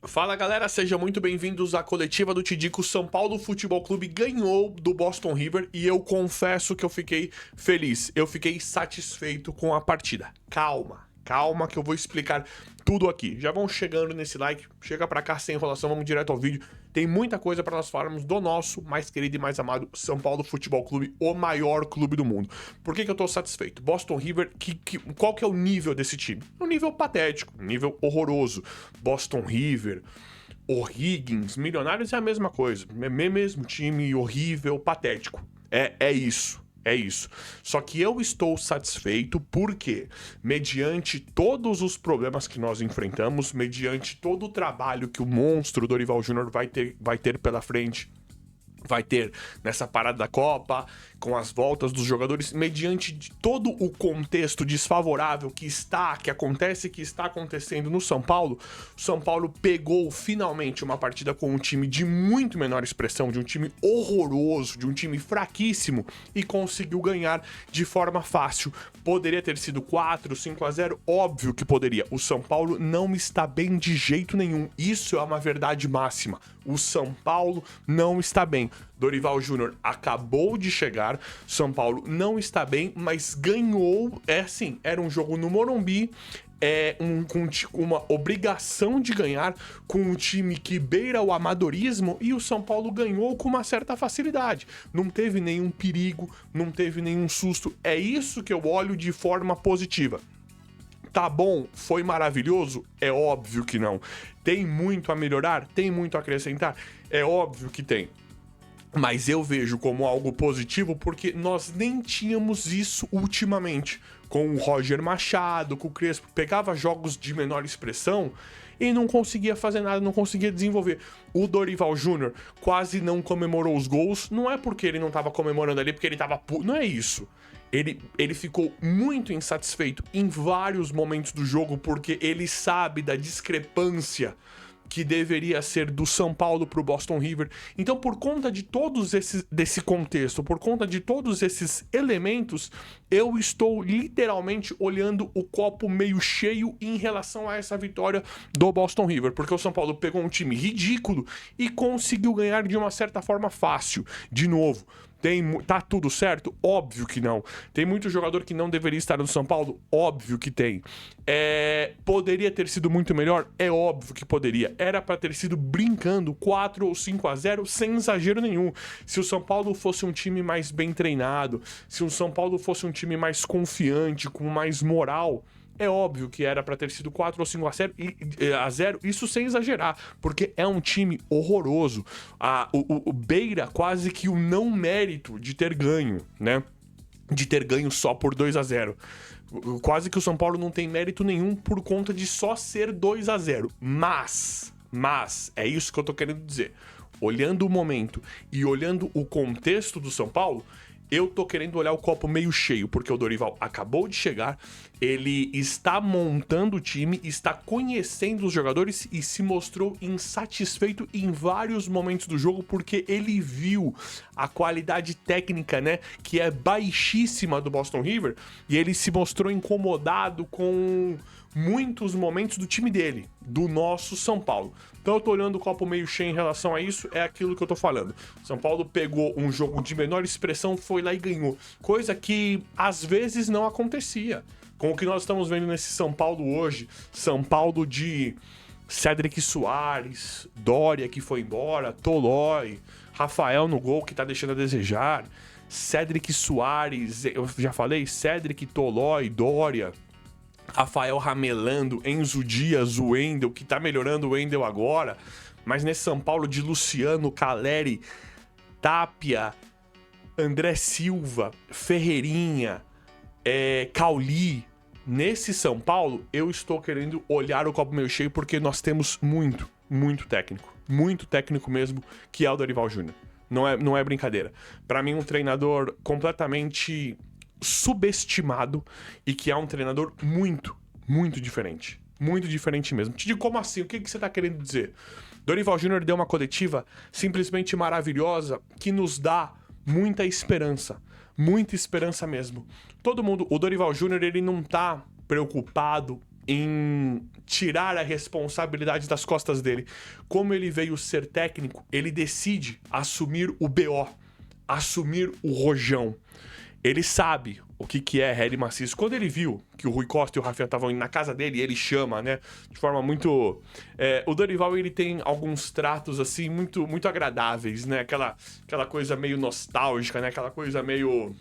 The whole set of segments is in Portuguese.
Fala galera, sejam muito bem-vindos à coletiva do Tidico. São Paulo Futebol Clube ganhou do Boston River e eu confesso que eu fiquei feliz, eu fiquei satisfeito com a partida. Calma que eu vou explicar tudo aqui. Já vão chegando nesse like, chega pra cá sem enrolação, vamos direto ao vídeo. Tem muita coisa pra nós falarmos do nosso mais querido e mais amado São Paulo Futebol Clube, o maior clube do mundo. Por que eu tô satisfeito? Boston River, qual que é o nível desse time? Um nível patético, um nível horroroso. Boston River, O'Higgins, Milionários é a mesma coisa. Mesmo time horrível, patético. É isso. É isso. Só que eu estou satisfeito porque, mediante todos os problemas que nós enfrentamos, mediante todo o trabalho que o monstro Dorival Júnior vai ter pela frente, vai ter nessa parada da Copa, com as voltas dos jogadores, mediante de todo o contexto desfavorável que está acontecendo no São Paulo, o São Paulo pegou finalmente uma partida com um time de muito menor expressão, de um time horroroso, de um time fraquíssimo e conseguiu ganhar de forma fácil. Poderia ter sido 4, 5-0, óbvio que poderia. O São Paulo não está bem de jeito nenhum, isso é uma verdade máxima. O São Paulo não está bem. Dorival Júnior acabou de chegar, São Paulo não está bem, mas ganhou, era um jogo no Morumbi, com uma obrigação de ganhar, com um time que beira o amadorismo, e o São Paulo ganhou com uma certa facilidade. Não teve nenhum perigo, não teve nenhum susto, é isso que eu olho de forma positiva. Tá bom? Foi maravilhoso? É óbvio que não. Tem muito a melhorar? Tem muito a acrescentar? É óbvio que tem. Mas eu vejo como algo positivo porque nós nem tínhamos isso ultimamente. Com o Roger Machado, com o Crespo, pegava jogos de menor expressão e não conseguia fazer nada, não conseguia desenvolver. O Dorival Júnior quase não comemorou os gols, não é porque ele não tava comemorando ali, porque ele tava... Não é isso. Ele ficou muito insatisfeito em vários momentos do jogo porque ele sabe da discrepância que deveria ser do São Paulo pro Boston River. Então, por conta de desse contexto, por conta de todos esses elementos, eu estou literalmente olhando o copo meio cheio em relação a essa vitória do Boston River, porque o São Paulo pegou um time ridículo e conseguiu ganhar de uma certa forma fácil. De novo, tá tudo certo? Óbvio que não. Tem muito jogador que não deveria estar no São Paulo? Óbvio que tem. Poderia ter sido muito melhor? É óbvio que poderia. Era pra ter sido brincando 4 ou 5-0 sem exagero nenhum. Se o São Paulo fosse um time mais bem treinado, se o São Paulo fosse um time mais confiante, com mais moral, é óbvio que era pra ter sido 4 ou 5-0, isso sem exagerar, porque é um time horroroso. O beira quase que o não mérito de ter ganho, né? De ter ganho só por 2-0. Quase que o São Paulo não tem mérito nenhum por conta de só ser 2-0. Mas, é isso que eu tô querendo dizer. Olhando o momento e olhando o contexto do São Paulo, eu tô querendo olhar o copo meio cheio, porque o Dorival acabou de chegar, ele está montando o time, está conhecendo os jogadores e se mostrou insatisfeito em vários momentos do jogo, porque ele viu a qualidade técnica, né, que é baixíssima do Boston River, e ele se mostrou incomodado com muitos momentos do time dele, do nosso São Paulo. Então eu tô olhando o copo meio cheio em relação a isso, é aquilo que eu tô falando. São Paulo pegou um jogo de menor expressão, foi lá e ganhou. Coisa que às vezes não acontecia. Com o que nós estamos vendo nesse São Paulo hoje, São Paulo de Cédric Soares, Dória que foi embora, Tolói, Rafael no gol que tá deixando a desejar, Cédric Soares, eu já falei, Cédric, Tolói, Dória, Rafael ramelando, Enzo Dias, o Wendel, que tá melhorando o Wendel agora, mas nesse São Paulo de Luciano, Caleri, Tapia, André Silva, Ferreirinha, Cauli, nesse São Paulo, eu estou querendo olhar o copo meio cheio porque nós temos muito técnico mesmo, que é o Dorival Júnior. Não é brincadeira. Pra mim, um treinador completamente subestimado e que é um treinador muito diferente. Muito diferente mesmo. Te digo como assim? O que você tá querendo dizer? Dorival Júnior deu uma coletiva simplesmente maravilhosa que nos dá muita esperança mesmo. Todo mundo, o Dorival Júnior, ele não tá preocupado em tirar a responsabilidade das costas dele. Como ele veio ser técnico, ele decide assumir o BO, assumir o rojão. Ele sabe o que é Harry Maciço. Quando ele viu que o Rui Costa e o Rafinha estavam indo na casa dele, ele chama, né? De forma muito... o Dorival, ele tem alguns tratos, assim, muito, muito agradáveis, né? Aquela coisa meio nostálgica, né? Aquela coisa meio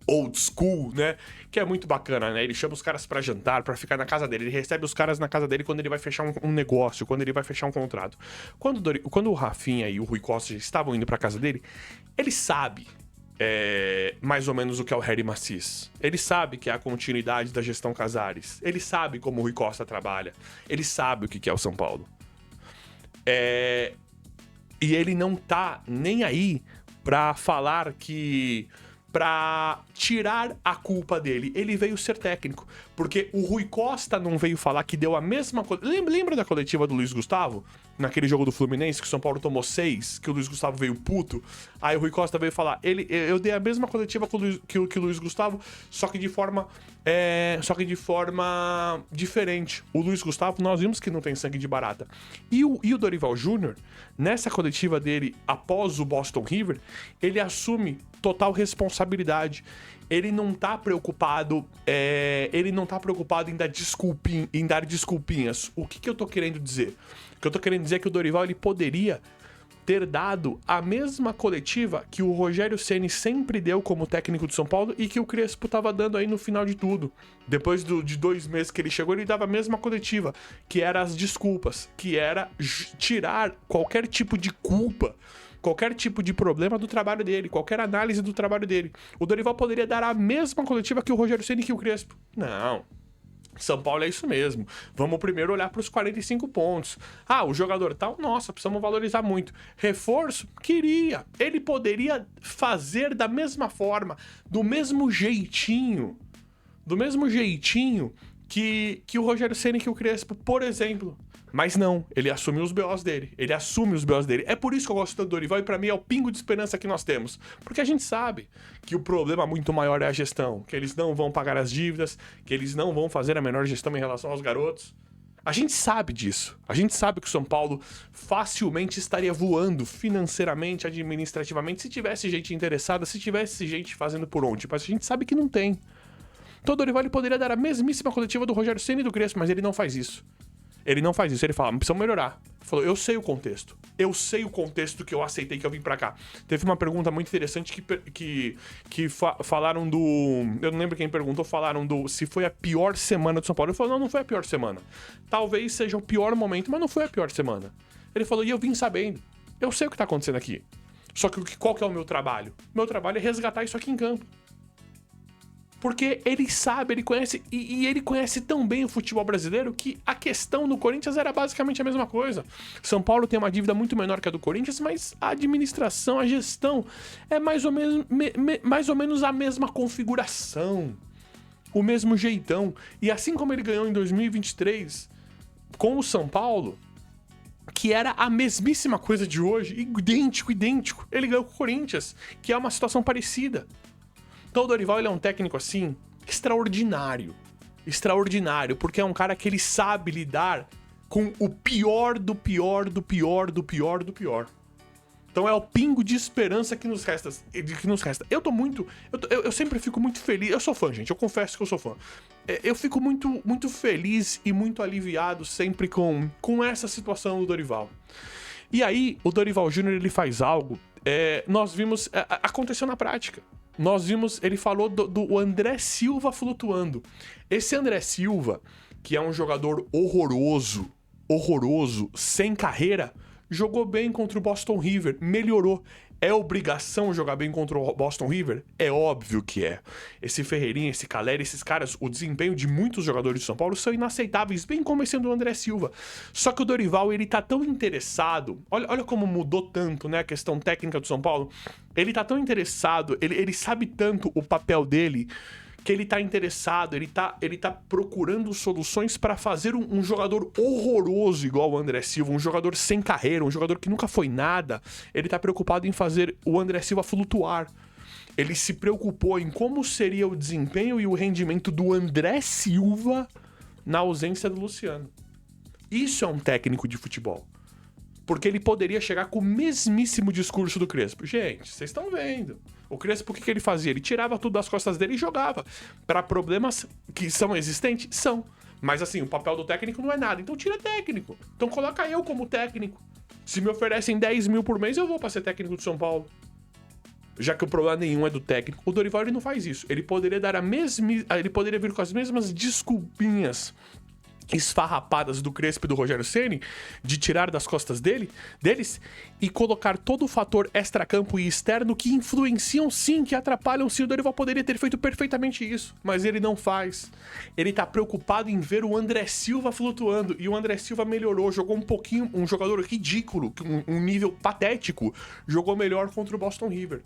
old school, né? Que é muito bacana, né? Ele chama os caras pra jantar, pra ficar na casa dele. Ele recebe os caras na casa dele quando ele vai fechar um negócio, quando ele vai fechar um contrato. Quando o Rafinha e o Rui Costa já estavam indo pra casa dele, ele sabe... mais ou menos o que é o Harry Maciço. Ele sabe que é a continuidade da gestão Casares. Ele sabe como o Rui Costa trabalha. Ele sabe o que é o São Paulo. E ele não tá nem aí pra falar que... pra tirar a culpa dele. Ele veio ser técnico. Porque o Rui Costa não veio falar que deu a mesma coisa... Lembra da coletiva do Luiz Gustavo? Naquele jogo do Fluminense, que o São Paulo tomou 6, que o Luiz Gustavo veio puto. Aí o Rui Costa veio falar, eu dei a mesma coletiva que o Luiz Gustavo, só que de forma diferente. O Luiz Gustavo, nós vimos que não tem sangue de barata. E o Dorival Júnior, nessa coletiva dele, após o Boston River, ele assume total responsabilidade. Ele não tá preocupado, em dar desculpinhas. O que eu tô querendo dizer? O que eu tô querendo dizer é que o Dorival, ele poderia ter dado a mesma coletiva que o Rogério Ceni sempre deu como técnico de São Paulo e que o Crespo tava dando aí no final de tudo. Depois de 2 meses que ele chegou, ele dava a mesma coletiva, que era as desculpas, que era tirar qualquer tipo de culpa, qualquer tipo de problema do trabalho dele, qualquer análise do trabalho dele. O Dorival poderia dar a mesma coletiva que o Rogério Ceni e que o Crespo. Não. São Paulo é isso mesmo. Vamos primeiro olhar para os 45 pontos. Ah, o jogador tal, nossa, precisamos valorizar muito. Reforço? Queria. Ele poderia fazer da mesma forma, do mesmo jeitinho que o Rogério Ceni e que o Crespo, por exemplo. Mas não, ele assume os BOs dele. É por isso que eu gosto tanto do Dorival e pra mim é o pingo de esperança que nós temos. Porque a gente sabe que o problema muito maior é a gestão. Que eles não vão pagar as dívidas, que eles não vão fazer a menor gestão em relação aos garotos. A gente sabe disso. A gente sabe que o São Paulo facilmente estaria voando financeiramente, administrativamente, se tivesse gente interessada, se tivesse gente fazendo por onde. Mas a gente sabe que não tem. Então o Dorival, ele poderia dar a mesmíssima coletiva do Rogério Ceni e do Crespo, mas ele não faz isso. Ele fala, precisamos melhorar. Ele falou, eu sei o contexto que eu aceitei que eu vim pra cá. Teve uma pergunta muito interessante que falaram do... Eu não lembro quem perguntou, falaram do... se foi a pior semana do São Paulo. Ele falou, não foi a pior semana. Talvez seja o pior momento, mas não foi a pior semana. Ele falou, e eu vim sabendo. Eu sei o que tá acontecendo aqui. Só que qual que é o meu trabalho? Meu trabalho é resgatar isso aqui em campo. Porque ele sabe, ele conhece, e ele conhece tão bem o futebol brasileiro que a questão no Corinthians era basicamente a mesma coisa. São Paulo tem uma dívida muito menor que a do Corinthians, mas a administração, a gestão é mais ou menos a mesma configuração, o mesmo jeitão. E assim como ele ganhou em 2023 com o São Paulo, que era a mesmíssima coisa de hoje, idêntico, ele ganhou com o Corinthians, que é uma situação parecida. Então o Dorival, ele é um técnico, assim, extraordinário, porque é um cara que ele sabe lidar com o pior do pior. Então é o pingo de esperança que nos resta. Eu sempre fico muito feliz, eu sou fã, gente, eu confesso que eu sou fã. Eu fico muito, muito feliz e muito aliviado sempre com essa situação do Dorival. E aí, o Dorival Júnior, ele faz algo, nós vimos, aconteceu na prática. Nós vimos, ele falou do André Silva flutuando. Esse André Silva, que é um jogador horroroso, sem carreira, jogou bem contra o Boston River, melhorou. É obrigação jogar bem contra o Boston River? É óbvio que é. Esse Ferreirinha, esse Caleri, esses caras, o desempenho de muitos jogadores de São Paulo são inaceitáveis, bem como esse do André Silva. Só que o Dorival, ele tá tão interessado, olha como mudou tanto, né, a questão técnica do São Paulo. Ele tá tão interessado, ele sabe tanto o papel dele, que ele tá interessado, ele tá procurando soluções para fazer um jogador horroroso igual o André Silva, um jogador sem carreira, um jogador que nunca foi nada. Ele tá preocupado em fazer o André Silva flutuar. Ele se preocupou em como seria o desempenho e o rendimento do André Silva na ausência do Luciano. Isso é um técnico de futebol. Porque ele poderia chegar com o mesmíssimo discurso do Crespo. Gente, vocês estão vendo. O Crespo, o que ele fazia? Ele tirava tudo das costas dele e jogava. Para problemas que são existentes? São. Mas assim, o papel do técnico não é nada. Então tira técnico. Então coloca eu como técnico. Se me oferecem 10 mil por mês, eu vou para ser técnico do São Paulo. Já que o problema nenhum é do técnico. O Dorival, ele não faz isso. Ele poderia dar ele poderia vir com as mesmas desculpinhas esfarrapadas do Crespo e do Rogério Ceni, de tirar das costas deles e colocar todo o fator extracampo e externo que influenciam sim, que atrapalham sim. O Dorival poderia ter feito perfeitamente isso, mas ele não faz. Ele tá preocupado em ver o André Silva flutuando, e o André Silva melhorou, jogou um pouquinho, um jogador ridículo, um nível patético, jogou melhor contra o Boston River.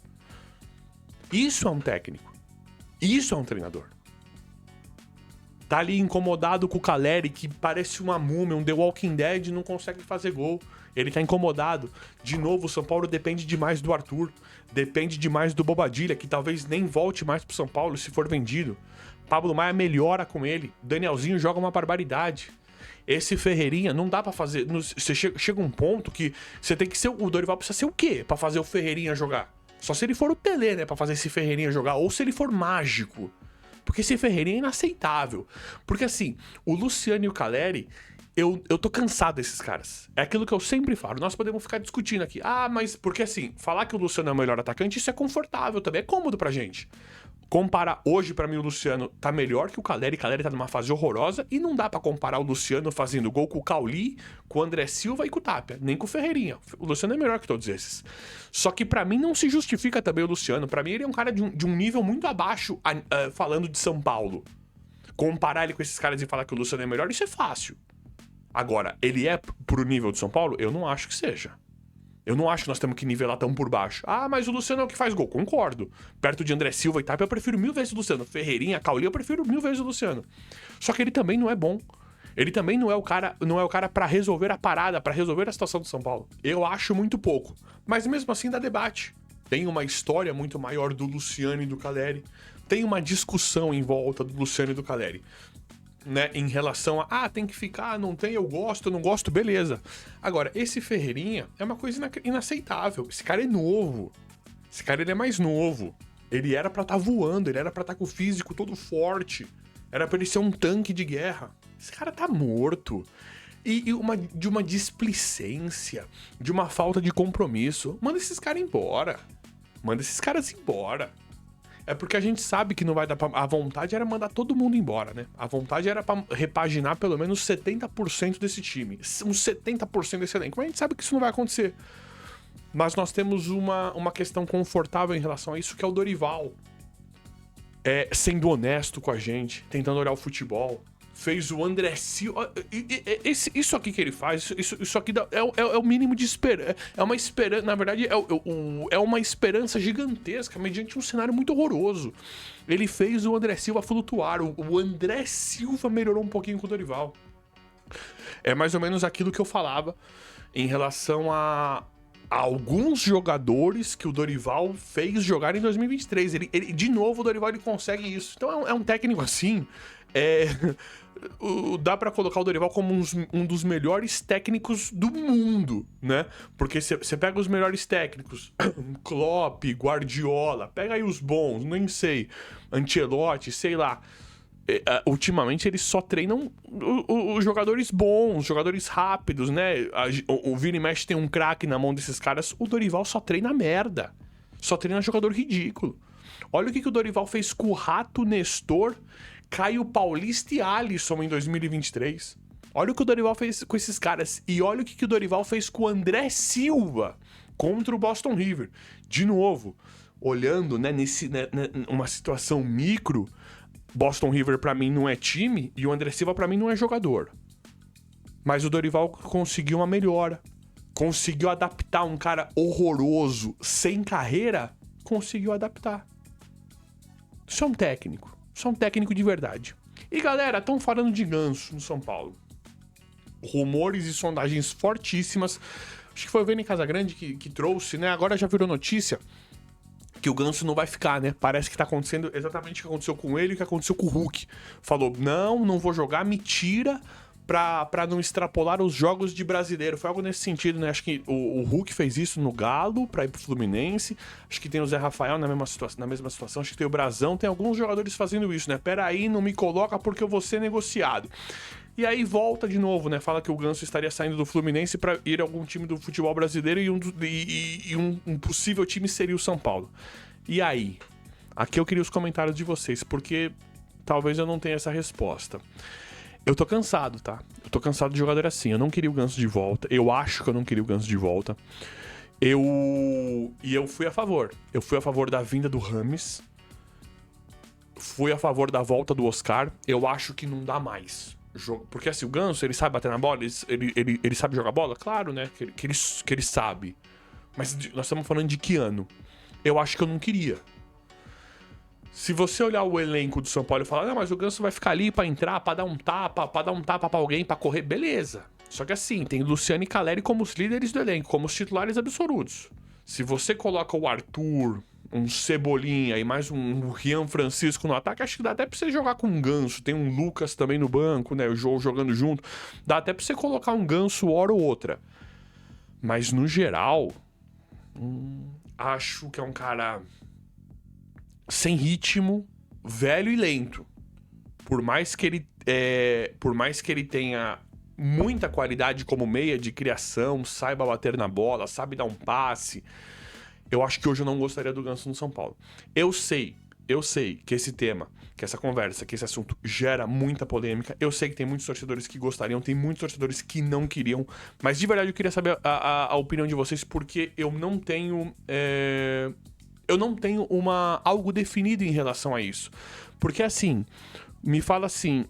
Isso é um técnico. Isso é um treinador. Tá ali incomodado com o Caleri, que parece uma múmia, um The Walking Dead, não consegue fazer gol. Ele tá incomodado. De novo, o São Paulo depende demais do Arthur. Depende demais do Bobadilha, que talvez nem volte mais pro São Paulo se for vendido. Pablo Maia melhora com ele. Danielzinho joga uma barbaridade. Esse Ferreirinha não dá pra fazer... Você chega um ponto que você tem que ser... O Dorival precisa ser o quê pra fazer o Ferreirinha jogar? Só se ele for o Tele, né? Pra fazer esse Ferreirinha jogar. Ou se ele for mágico. Porque esse Ferreirinha é inaceitável. Porque assim, o Luciano e o Caleri, eu tô cansado desses caras. É aquilo que eu sempre falo. Nós podemos ficar discutindo aqui. Ah, mas porque assim, falar que o Luciano é o melhor atacante, isso é confortável também, é cômodo pra gente. Comparar hoje, pra mim, o Luciano tá melhor que o Caleri. O Caleri tá numa fase horrorosa. E não dá pra comparar o Luciano fazendo gol com o Cauli, com o André Silva e com o Tapia. Nem com o Ferreirinha. O Luciano é melhor que todos esses. Só que pra mim não se justifica também o Luciano. Pra mim ele é um cara de um nível muito abaixo, falando de São Paulo. Comparar ele com esses caras e falar que o Luciano é melhor, isso é fácil. Agora, ele é pro nível de São Paulo? Eu não acho que seja. Eu não acho que nós temos que nivelar tão por baixo. Ah, mas o Luciano é o que faz gol. Concordo. Perto de André Silva e Tapia, eu prefiro 1000 vezes o Luciano. Ferreirinha, Cauli, eu prefiro 1000 vezes o Luciano. Só que ele também não é bom. Ele também não é o cara pra resolver a parada, pra resolver a situação do São Paulo. Eu acho muito pouco. Mas mesmo assim dá debate. Tem uma história muito maior do Luciano e do Caleri. Tem uma discussão em volta do Luciano e do Caleri. Né, em relação a, tem que ficar, não tem, eu não gosto, beleza. Agora, esse Ferreirinha é uma coisa inaceitável. Esse cara é novo. Esse cara, ele é mais novo. Ele era pra estar voando, ele era pra estar com o físico todo forte. Era pra ele ser um tanque de guerra. Esse cara tá morto. E de uma displicência, de uma falta de compromisso. Manda esses caras embora. Manda esses caras embora. É porque a gente sabe que não vai dar pra... A vontade era mandar todo mundo embora, né? A vontade era pra repaginar pelo menos 70% desse time. Uns 70% desse elenco. Mas a gente sabe que isso não vai acontecer. Mas nós temos uma questão confortável em relação a isso, que é o Dorival. Sendo honesto com a gente, tentando olhar o futebol. Fez o André Silva. Isso aqui que ele faz, isso aqui é o mínimo de esperança. É uma esperança, na verdade, é uma esperança gigantesca, mediante um cenário muito horroroso. Ele fez o André Silva flutuar. O André Silva melhorou um pouquinho com o Dorival. É mais ou menos aquilo que eu falava em relação a alguns jogadores que o Dorival fez jogar em 2023. De novo, o Dorival ele consegue isso. Então é um técnico assim. Dá pra colocar o Dorival como um dos melhores técnicos do mundo, né? Porque você pega os melhores técnicos, Klopp, Guardiola, pega aí os bons, nem sei, Ancelotti, sei lá. Ultimamente eles só treinam os jogadores bons, jogadores rápidos, né? O Vini Mesh tem um craque na mão desses caras. O Dorival só treina merda. Só treina jogador ridículo. Olha o que o Dorival fez com o Rato, Nestor, Caio Paulista e Alisson em 2023. Olha o que o Dorival fez com esses caras. E olha o que o Dorival fez com o André Silva contra o Boston River. De novo, olhando, né, uma situação micro, Boston River pra mim não é time e o André Silva pra mim não é jogador. Mas o Dorival conseguiu uma melhora. Conseguiu adaptar um cara horroroso, sem carreira, conseguiu adaptar. Isso é um técnico. Isso é um técnico de verdade. E galera, estão falando de Ganso no São Paulo. Rumores e sondagens fortíssimas. Acho que foi o Vene Casagrande que trouxe, né? Agora já virou notícia que o Ganso não vai ficar, né? Parece que tá acontecendo exatamente o que aconteceu com ele e o que aconteceu com o Hulk. Falou, não vou jogar, me tira pra não extrapolar os jogos de brasileiro. Foi algo nesse sentido, né? Acho que o Hulk fez isso no Galo pra ir pro Fluminense. Acho que tem o Zé Rafael na mesma situação. Acho que tem o Brazão. Tem alguns jogadores fazendo isso, né? Pera aí, não me coloca porque eu vou ser negociado. E aí volta de novo, né? Fala que o Ganso estaria saindo do Fluminense pra ir a algum time do futebol brasileiro e um possível time seria o São Paulo. E aí? Aqui eu queria os comentários de vocês, porque talvez eu não tenha essa resposta. Eu tô cansado, tá? Eu tô cansado de jogador assim. Eu não queria o Ganso de volta. Eu acho que eu não queria o Ganso de volta. E eu fui a favor. Eu fui a favor da vinda do Rames. Fui a favor da volta do Oscar. Eu acho que não dá mais. Porque assim, o Ganso, ele sabe bater na bola? Ele sabe jogar bola? Claro, né? Que ele sabe. Mas nós estamos falando de que ano? Eu acho que eu não queria. Se você olhar o elenco do São Paulo e falar, não, mas o Ganso vai ficar ali pra entrar, pra dar um tapa pra alguém, pra correr, beleza. Só que assim, tem Luciano e Caleri como os líderes do elenco, como os titulares absolutos. Se você coloca o Arthur, um Cebolinha e mais um Rian Francisco no ataque, acho que dá até pra você jogar com um Ganso. Tem um Lucas também no banco, né? O João jogando junto. Dá até pra você colocar um Ganso hora ou outra. Mas no geral, acho que é um cara sem ritmo, velho e lento. Por mais que ele tenha muita qualidade como meia de criação, saiba bater na bola, sabe dar um passe, eu acho que hoje eu não gostaria do Ganso no São Paulo. Eu sei que esse tema, que essa conversa, que esse assunto gera muita polêmica. Eu sei que tem muitos torcedores que gostariam, tem muitos torcedores que não queriam. Mas de verdade eu queria saber a opinião de vocês, porque eu não tenho algo definido em relação a isso. Porque assim, me fala assim,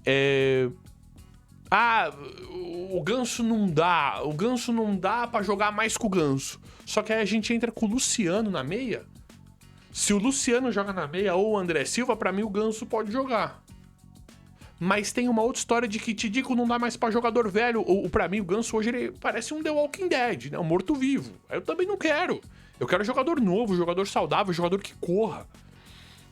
o Ganso não dá pra jogar mais com o Ganso. Só que aí a gente entra com o Luciano na meia. Se o Luciano joga na meia ou o André Silva, pra mim o Ganso pode jogar. Mas tem uma outra história de que Tidico não dá mais pra jogador velho. Pra mim o Ganso hoje ele parece um The Walking Dead, né? Um morto-vivo. Eu também não quero. Eu quero jogador novo, jogador saudável, jogador que corra.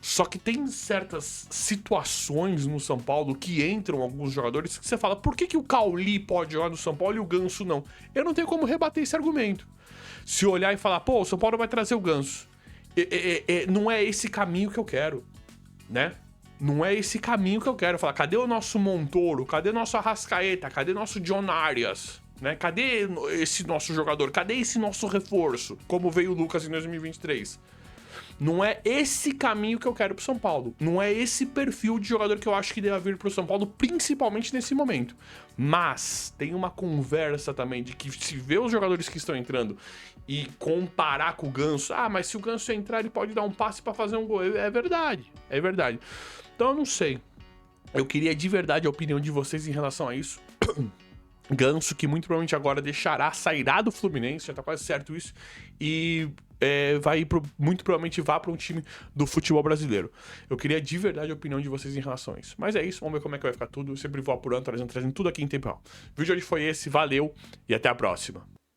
Só que tem certas situações no São Paulo que entram alguns jogadores que você fala, por que o Cauli pode jogar no São Paulo e o Ganso não? Eu não tenho como rebater esse argumento. Se olhar e falar, pô, o São Paulo vai trazer o Ganso. Não é esse caminho que eu quero, né? Não é esse caminho que eu quero. Falar, cadê o nosso Montoro? Cadê o nosso Arrascaeta? Cadê nosso John Arias? Né? Cadê esse nosso jogador? Cadê esse nosso reforço? Como veio o Lucas em 2023? Não é esse caminho que eu quero pro São Paulo. Não é esse perfil de jogador que eu acho que deve vir pro São Paulo, principalmente nesse momento. Mas tem uma conversa também de que se vê os jogadores que estão entrando e comparar com o Ganso, mas se o Ganso entrar ele pode dar um passe pra fazer um gol. É verdade, é verdade. Então eu não sei. Eu queria de verdade a opinião de vocês em relação a isso. Ganso, que muito provavelmente agora sairá do Fluminense, já tá quase certo isso, e muito provavelmente vá para um time do futebol brasileiro. Eu queria de verdade a opinião de vocês em relação a isso. Mas é isso, vamos ver como é que vai ficar tudo. Eu sempre vou apurando, trazendo tudo aqui em tempo real. O vídeo de hoje foi esse, valeu e até a próxima.